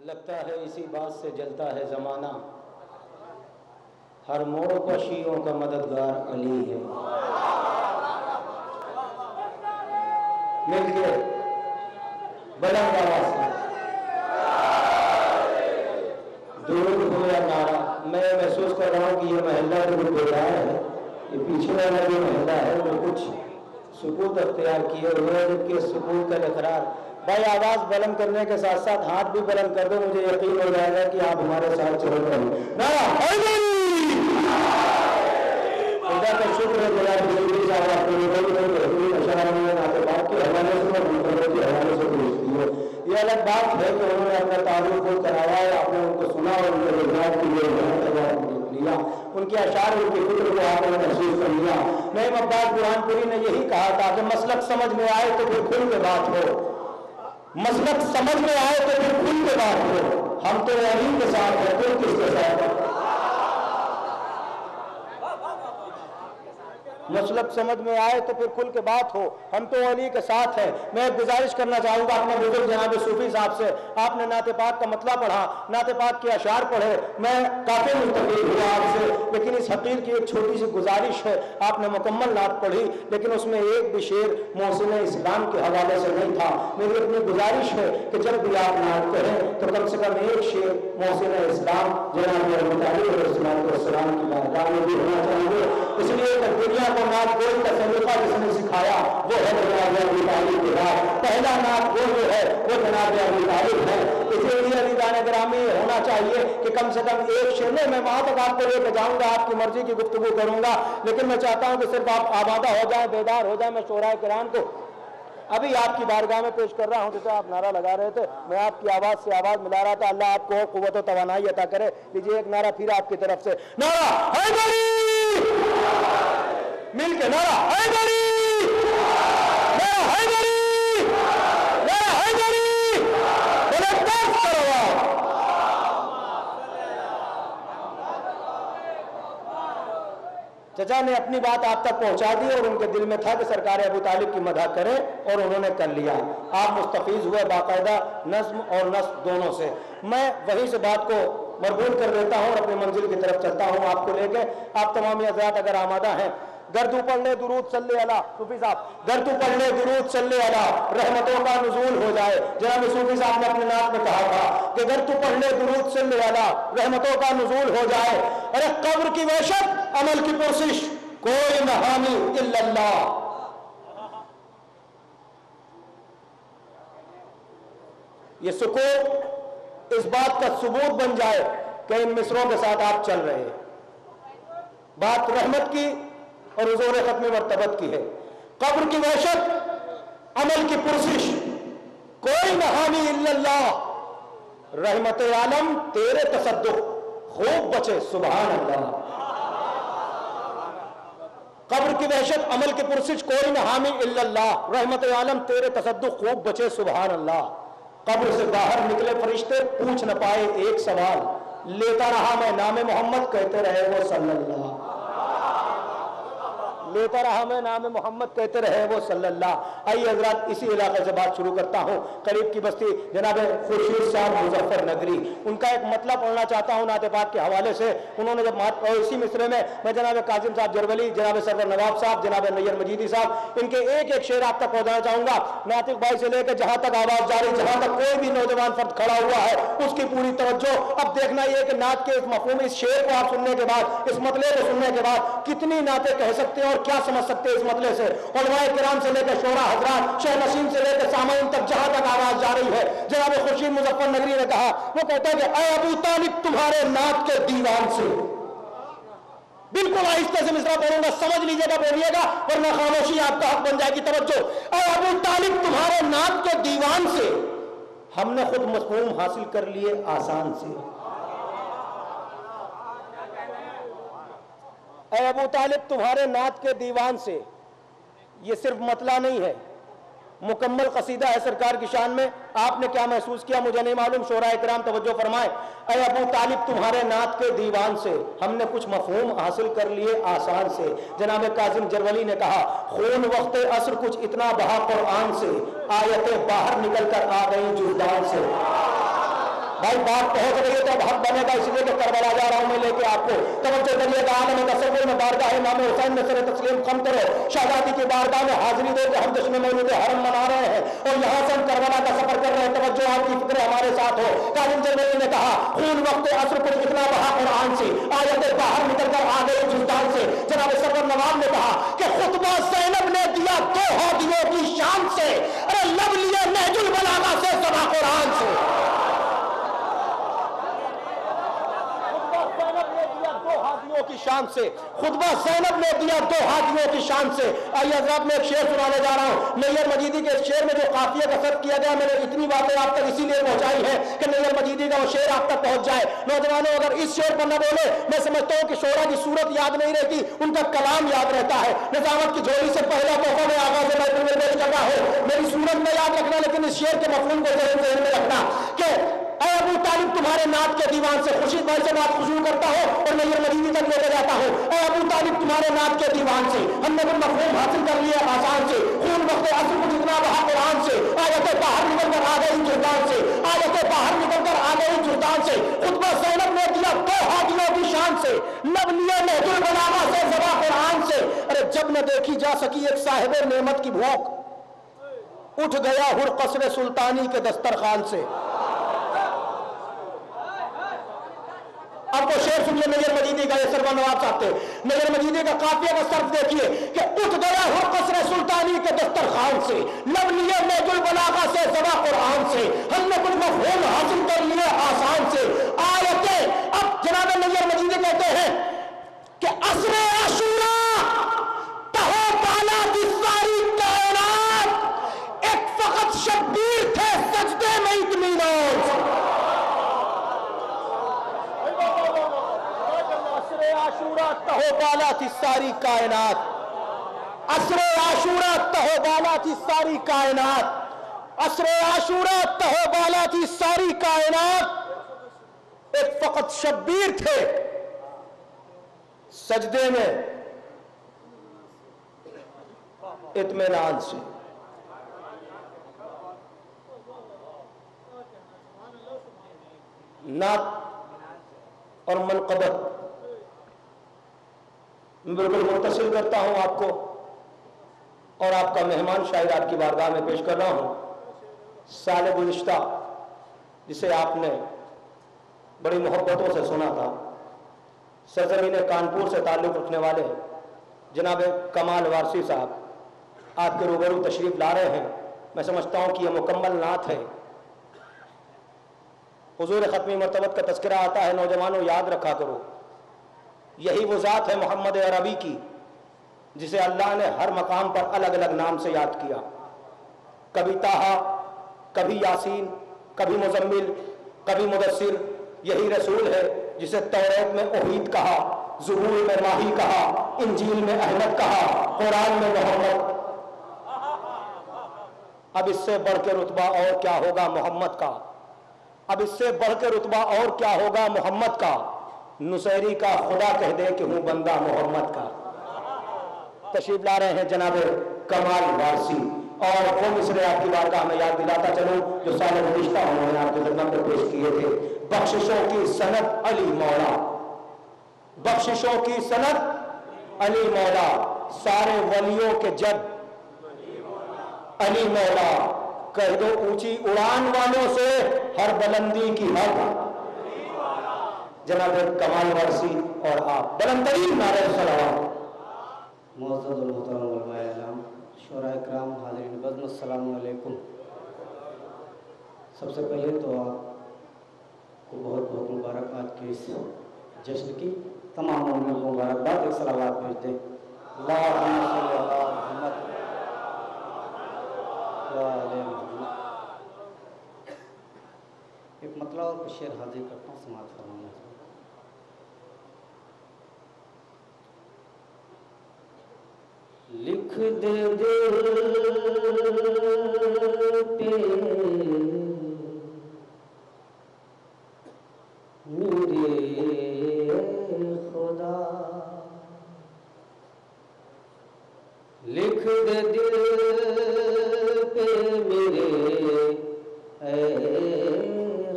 لگتا ہے اسی بات سے جلتا ہے زمانہ، ہر موڑ پر شیعوں کا مددگار علی ہے۔ مل کے بلند آواز سے درود ہو یا نعرہ۔ میں محسوس کر رہا ہوں کہ یہ محلہ جو بیدار ہے، یہ پیچھے والا جو محلہ ہے وہ کچھ سکوت اختیار کیے ہوئے ہے، جبکہ سکوت کا اقرار۔ بھائی آواز بلند کرنے کے ساتھ ساتھ ہاتھ بھی بلند کر دو، مجھے یقین ہو جائے گا کہ آپ ہمارے ساتھ چل رہے ہیں۔ نعرہ حیدری! خدا کا شکر ہے جناب سیدی صاحب آپ کو بہترین اشعار نعت پاک کے حوالے سے اور منقبت کے حوالے سے پیش کی ہے۔ یہ الگ بات ہے کہ انہوں نے اپنا تعارف خود کرایا ہے، آپ نے ان کو سنا اور ان کے رجحان کے لیے لیا، ان کے اشعار ان کی فکر کو آپ نے محسوس کر لیا۔ نعیم عباس برہان پوری نے یہی کہا تھا کہ مسلک سمجھ میں آئے تو پھر کھل کے بات ہو، مسلک سمجھ میں آئے تو پھر کھل کے بات ہو۔ ہم تو علی کے ساتھ ہیں، تو کس کے ساتھ ہے؟ مسلک سمجھ میں آئے تو پھر کھل کے بات ہو، ہم تو علی کے ساتھ ہیں۔ میں ایک گزارش کرنا چاہوں گا اپنے بزرگ جناب صوفی صاحب سے۔ آپ نے نعت پاک کا مطلع پڑھا، نعت پاک کے اشعار پڑھے، میں کافی مستفید ہوا آپ سے، لیکن اس حقیر کی ایک چھوٹی سی گزارش ہے۔ آپ نے مکمل نعت پڑھی لیکن اس میں ایک بھی شعر محسن اسلام کے حوالے سے نہیں تھا۔ میری اپنی گزارش ہے کہ جب بھی آپ نعت کریں تو کم سے کم ایک شعر محسن اسلام جناب ابو طالب علیہ السلام کی بارگاہ میں بھی ہونا چاہیے، اس لیے کہ دنیا کو نعت گوئی کا سلیقہ جس نے سکھایا وہ ہے جناب ابو طالب کے بعد پہلا نعت گوئی جو ہے وہ جناب ابو طالب ہے۔ اسی لیے عزیزان گرامی ہونا چاہیے کہ کم سے کم ایک شعر میں وہاں تک آپ کو لے کے جاؤں گا، آپ کی مرضی کی گفتگو کروں گا، لیکن میں چاہتا ہوں کہ صرف آپ آمادہ ہو جائیں، بیدار ہو جائیں۔ میں شعراء کرام کو ابھی آپ کی بارگاہ میں پیش کر رہا ہوں، جیسے آپ نعرہ لگا رہے تھے میں آپ کی آواز سے آواز ملا رہا تھا۔ اللہ آپ کو قوت و توانائی عطا کرے۔ لیجیے ایک نعرہ پھر آپ کی طرف سے، نعرہ حیدری! مل کے نعرہ حیدری! نعرہ حیدری! نعرہ حیدری! بولے ترس کرو آپ۔ چچا نے اپنی بات آپ تک پہنچا دی اور ان کے دل میں تھا کہ سرکار ابو طالب کی مدح کریں اور انہوں نے کر لیا۔ آپ مستفیض ہوئے باقاعدہ نظم اور نسق دونوں سے۔ میں وہیں سے بات کو مربوط کر دیتا ہوں اور اپنی منزل کی طرف چلتا ہوں آپ کو لے کے۔ آپ تمامی حضرات اگر آمادہ ہیں، گر تو پڑھ لے درود صلی علی صوفی صاحب، گر تو پڑھ لے درود صلی علی رحمتوں کا نزول ہو جائے۔ جناب صوفی صاحب نے اپنے نعت میں کہا تھا کہ گر تو پڑھ لے درود صلی علی رحمتوں کا نزول ہو جائے۔ ارے قبر کی وحشت، عمل کی پرسش، کوئی نہ حامی الا اللہ۔ یہ سکوت اس بات کا ثبوت بن جائے کہ ان مصروں کے ساتھ آپ چل رہے ہیں۔ بات رحمت کی اور حضور ختم مرتبت کی ہے۔ قبر کی وحشت، عمل کی پرسش، کوئی نہ حامی الا اللہ۔ رحمت عالم تیرے تصدق، خوب بچے سبحان اللہ۔ قبر کی وحشت، عمل کی پرسش، کوئی نہ حامی الا اللہ۔ رحمت عالم تیرے تصدق، خوب بچے سبحان اللہ۔ قبر سے باہر نکلے فرشتے پوچھ نہ پائے ایک سوال، لیتا رہا میں نام محمد، کہتے رہے وہ صلی اللہ۔ لیتا رہا میں نام محمد، کہتے رہے وہ صلی اللہ۔ آئیے حضرات اسی علاقے سے بات شروع کرتا ہوں۔ قریب کی بستی جناب خورشید صاحب مظفر نگری، ان کا ایک مطلب پڑھنا چاہتا ہوں نعت پاک کے حوالے سے۔ انہوں نے جب اسی مصرے میں جناب کاظم صاحب جرولی، جناب سرور نواب صاحب، جناب نیر مجیدی صاحب، ان کے ایک ایک شعر آپ تک پہنچانا چاہوں گا۔ ناطق بھائی سے لے کے جہاں تک آواز جاری، جہاں تک کوئی بھی نوجوان فرد کھڑا ہوا ہے اس کی پوری توجہ۔ اب دیکھنا یہ کہ نعت کے اس مفہوم، اس شعر کو آپ سننے کے بعد، اس مطلب کو سننے کے بعد کتنی نعتیں کہہ سکتے ہیں اور کیا سمجھ سکتے ہیں اس مطلب سے۔ علماء کرام سے لے کے شعراء حضرات، شیخ نسیم سے لے کے سامعین تک جہاں تک آواز جا رہی ہے، جناب خورشید مظفر نگری نے کہا، وہ کہتا ہے کہ اے ابو طالب تمہارے نعت کے دیوان سے۔ بالکل آہستہ سے مصرع پڑھوں گا، سمجھ لیجیے گا، بولیے گا، ورنہ خاموشی آپ کا حق بن جائے گی۔ توجہ، اے ابو طالب تمہارے نعت کے دیوان سے ہم نے خود مفہوم حاصل کر لیے آسان سے۔ اے ابو طالب تمہارے نعت کے دیوان سے، یہ صرف مطلع نہیں ہے، مکمل قصیدہ ہے سرکار کی شان میں۔ آپ نے کیا محسوس کیا مجھے نہیں معلوم، شعراء کرام توجہ فرمائیں۔ اے ابو طالب تمہارے نعت کے دیوان سے ہم نے کچھ مفہوم حاصل کر لیے آسان سے۔ جناب کاظم جرولی نے کہا، خون وقت عصر کچھ اتنا بہا قرآن سے، آیتیں باہر نکل کر آ گئیں جردان سے۔ بھائی بات پہنچ رہی ہے تو اب حق بنے گا، اس لیے کہ کربلا جا رہا ہوں میں لے کے آپ کو توجہ کریے گا۔ عالم تصور میں بارگاہ امام حسین میں سر تسلیم خم کرو، شہزادی کی بارگاہ میں حاضری دے کے ہم جشن مولد حرم منا رہے ہیں اور یہاں سے ہم کربلا کا سفر کر رہے ہیں۔ توجہ آپ کی فکر ہمارے ساتھ ہو۔ کاظم جرمنی نے کہا خون وقت عصر کچھ اتنا بہا قرآن سے، آیتیں باہر نکل کر آ گئی جلدان سے۔ جناب سرور نواب نے کہا کہ خطبہ زینب نے دیا دو ہادیوں کی شان سے، ارے لب لیے نہج البلاغہ سے سبا قرآن سے۔ کی شان سے خطبہ زینب نے دیا دو ہادیوں کی شان سے۔ آئیے حضرات میں ایک شعر سنانے جا رہا ہوں۔ نیر مجیدی کے شعر میں جو قافیہ کا ضبط کیا گیا، میں نے اتنی باتیں آپ تک اسی لیے پہنچائی ہیں کہ نیر مجیدی کا وہ شعر آپ تک پہنچ جائے۔ نوجوانوں اگر اس شعر پر نہ بولے، میں سمجھتا ہوں کہ شعرا کی صورت یاد نہیں رہتی، ان کا کلام یاد رہتا ہے۔ نظامت کی جھولی سے پہلا تحفہ میں آغاز محفل میں پیش کر رہا ہوں، میری صورت میں یاد رکھنا، لیکن اس شعر کے مفہوم کو ذہن میں رکھنا کہ اے ابو طالب تمہارے نعت کے دیوان سے، خورشید بھائی سے بات خشوع کرتا ہو اور نیر مجیدی تک لے کے جاتا ہوں۔ اے ابو طالب تمہارے نعت کے دیوان سے ہم نے وہ مفہوم حاصل کر لیا آسان سے، خون وقت عصر کو جتنا بہا قرآن سے، آیتیں باہر نکل کر آ گئی جردان سے، آیتیں باہر نکل کر آ گئی جردان سے۔ خطبہ زینب نے دیا دو ہادیوں کی شان سے، لب لیے نہج البلاغہ سے زبا قرآن سے۔ ارے جب نہ دیکھی جا سکی ایک صاحب نعمت کی بھوک، اٹھ گیا ہر قصر سلطانی کے دسترخوان سے۔ اب وہ شعر سنیے نیر مجیدی کا، یہ سرور نواب صاحب تھے۔ نیر مجیدی کا قافیہ کا صرف دیکھیے کہ اٹھ گیا ہر قصر سلطانی کے دسترخوان سے، لب لیے نہج البلاغہ سے زبا قرآن سے، ہم نے کچھ مفہوم حاصل کر لیے آسان سے۔ آیتیں اب جناب نیر مجیدی کہتے ہیں کہ عصر عاشوراء تہو بالا کی ساری کائنات، ایک فقط شبیر تھے سجدے میں اطمینان سے۔ عاشوراء تہو بالا تھی ساری کائنات، عصر عاشوراء تہو بالا تھی ساری کائنات، عصر عاشوراء تہو بالا تھی ساری کائنات، ایک فقط شبیر تھے سجدے میں اطمینان سے۔ نعت اور منقبت میں بالکل متصل کرتا ہوں آپ کو، اور آپ کا مہمان شاعر آپ کی بارگاہ میں پیش کر رہا ہوں۔ سال گزشتہ جسے آپ نے بڑی محبتوں سے سنا تھا، سرزمین کانپور سے تعلق رکھنے والے جناب کمال وارثی صاحب آپ کے روبرو تشریف لا رہے ہیں۔ میں سمجھتا ہوں کہ یہ مکمل نعت ہے۔ حضور ختمی مرتبت کا تذکرہ آتا ہے، نوجوانوں یاد رکھا کرو، یہی وہ ذات ہے محمد عربی کی جسے اللہ نے ہر مقام پر الگ الگ نام سے یاد کیا، کبھی طٰہٰ، کبھی یاسین، کبھی مزمل، کبھی مدثر۔ یہی رسول ہے جسے توریت میں اوحید کہا، زبور میں ماہی کہا، انجیل میں احمد کہا، قرآن میں محمد۔ اب اس سے بڑھ کے رتبہ اور کیا ہوگا محمد کا، اب اس سے بڑھ کے رتبہ اور کیا ہوگا محمد کا۔ نصیری کا خدا کہہ دے کہ ہوں بندہ محمد کا۔ تشریف لا رہے ہیں جناب کمال وارثی، اور وہ مصرے آپ کی بارگاہ میں یاد دلاتا چلوں جو سال گزشتہ انہوں نے آپ کی خدمت میں پیش کیے تھے۔ بخششوں کی سند علی مولا، بخششوں کی سند علی مولا، سارے ولیوں کے جد علی مولا، کہہ دو اونچی اڑان والوں سے ہر بلندی کی حد جناب کمال وارثی اور آپ بلند ترین نعرہ صلوات۔ معزز المحترم علماء اعلام، شعراء اکرام، حاضرین بزم، السلام علیکم۔ سب سے پہلے تو آپ کو بہت بہت مبارکباد کی اس جشن کی، تمام مومنوں کو مبارکباد، ایک صلوات بھیج دیں۔ اللہم صلی علی محمد و آل محمد۔ ایک مطلع اور شعر حاضر کرتا ہوں، سماعت فرمائیں۔ لکھ دے دل پہ میرے خدا، لکھ دے دل پہ میرے اے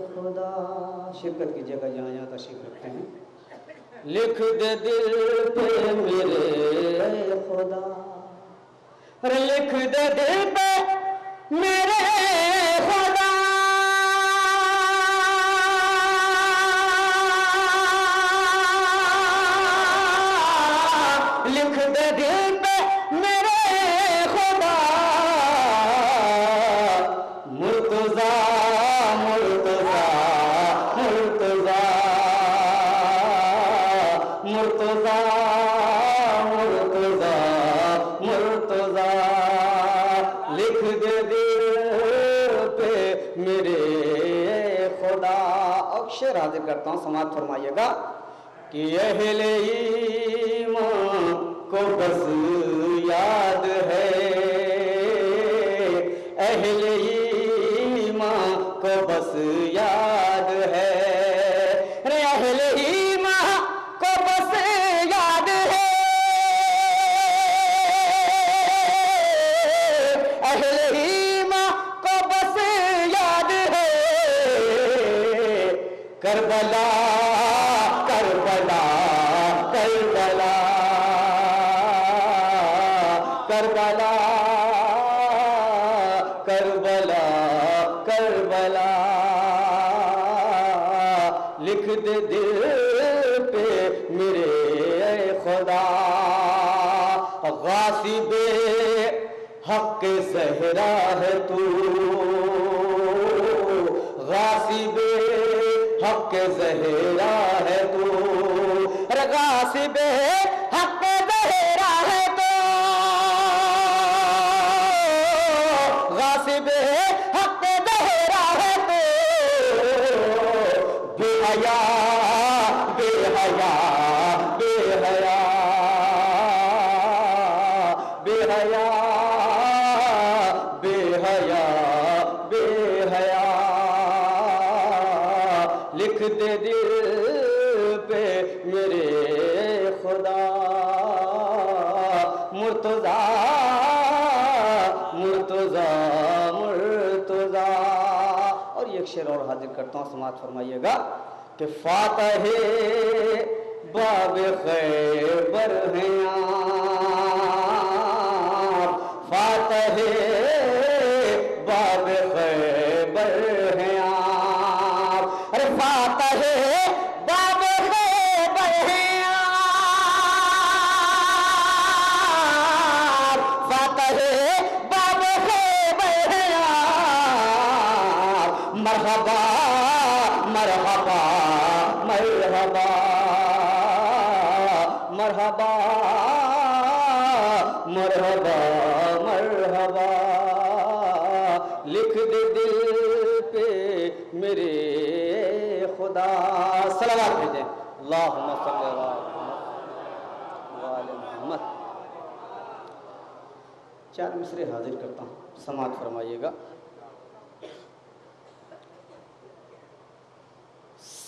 خدا، شرکت کیجیے گا جہاں جہاں تشریف رکھتے ہیں. لکھ دے دل پہ میرے خدا، ارے لکھ دے دل پہ میرے خدا، لکھ دے دل پہ میرے خدا، مرتضی مرتضی مرتضی مرتضی مرتضی مرتضی، لکھ دے دل پہ میرے خدا. اور شعر حاضر کرتا ہوں، سماعت فرمائیے گا. کہ اہل ایمان کو بس یاد ہے، اہل ایمان کو بس یاد ہے، رے اہل ایمان کو بس یاد ہے، اہل ایمان کو بس یاد ہے، کربلا کربلا کربلا کربلا کربلا کربلا، لکھ دے دل پہ میرے خدا. غاصب حق زہرا ہے تو، غاصب حق زہرا ہے تو، غاصب حق زہرا ہے تو، غاصب حق زہرا ہے تو، بے حیا بے حیا بے حیا بے حیا بے حیا بے حیا، لکھ دے دل پہ میرے خدا، مرتضی مرتضی مرتضی. اور یہ ایک شعر اور حاضر کرتا ہوں، سماعت فرمائیے گا. کہ فاتح باب خیبر ہیں آپ، فاتح باب خیبر ہیں آپ، ارے فاتح باب خیبر ہیں آپ، فاتح باب خیبر ہیں آپ، مرحبا مرحبا مرحبا مرحبا مرحبا مرحبا، لکھ دے دل پہ میرے خدا. صلوات بھیجیں. اللہم صلی علی محمد. چار مصرے حاضر کرتا ہوں، سماعت فرمائیے گا.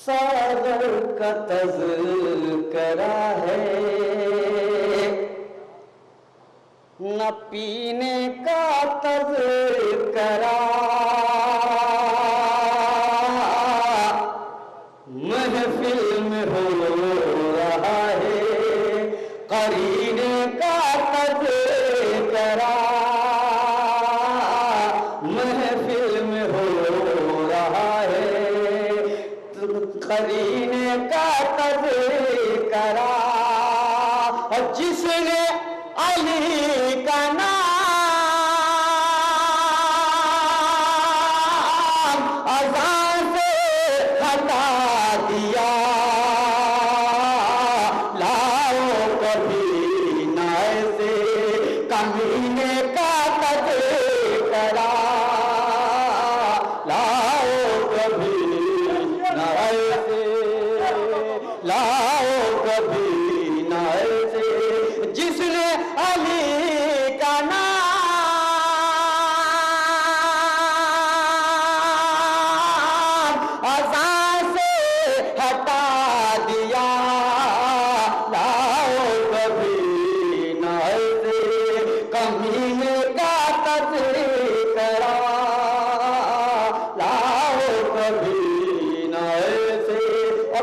ساغر کا تذکرہ ہے، نہ پینے کا تذکرہ، محفل میں ہو رہا ہے قرینے کا تذکرہ، محفل میں ہو رہا ہے قرینے کا تذکرہ، اور جس نے علی کا نام اذان سے ہٹا دیا، لاؤ کبھی نہ ایسے کمینے کا تذکرہ، لاؤ کبھی نہ ایسے، لاؤ کبھی نہ ایسے، جس نے علی کا نام اذان سے ہٹا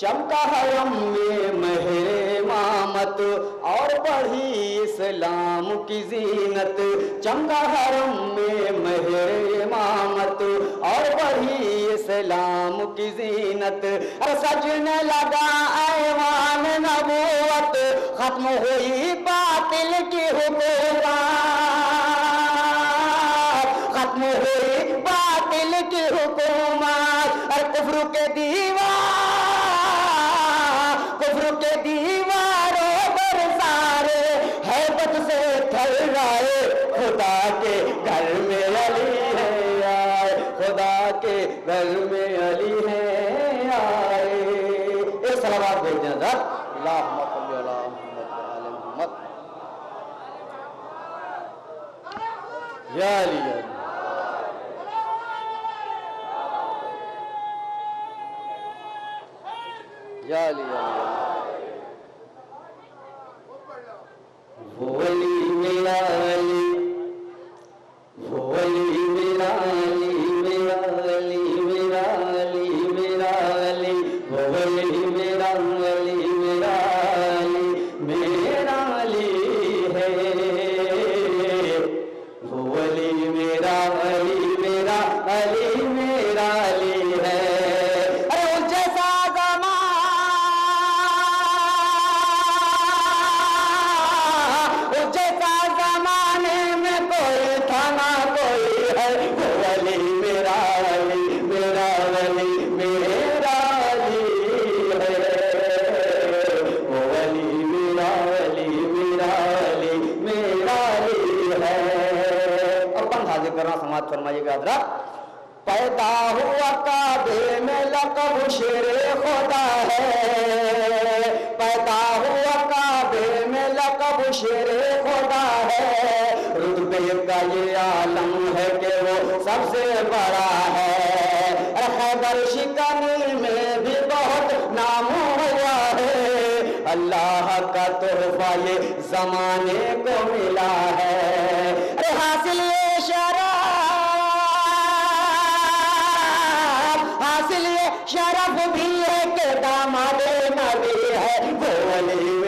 چمکا حرم میں مہر امامت اور بڑھی اسلام کی زینت، چمکا حرم میں مہر امامت اور بڑھی اسلام کی زینت، سجنے لگا ایوان نبوت، ختم ہوئی باطل کی حکومت، ختم ہوئی باطل کی حکومت، اور کفر کے دیواروں پر سارے ہیبت سے تھر آئے، خدا کے گھر میں علی ہے آئے، خدا کے گھر میں علی ہے آئے۔ ایک صلوات بھیج دیں حضرت، اللہم صلی علی محمد و آل محمد، یا علی یا علی۔ یا علی یا علی، وہ علی میرا علی، وہ علی میرا علی، میرا علی میرا علی، میرا علی، وہ علی میرا علی، میرا علی، میرا علی ہے، وہ علی میرا علی، میرا علی، میرا علی ہے۔ سماعت فرمائیے گا حضرت، پیدا ہوا کعبے میں لقب شیر خدا ہے، پیدا ہوا کعبے میں لقب شیر خدا ہے، رتبے کا یہ عالم ہے کہ وہ سب سے بڑا ہے، خیبر شکنی میں بھی بہت نام ہوا ہے، اللہ کا تحفہ یہ زمانے کو ملا ہے، حاصل یہ شرف، حاصل یہ شرف بھی ہے کہ داماد نبی ہے، وہ علی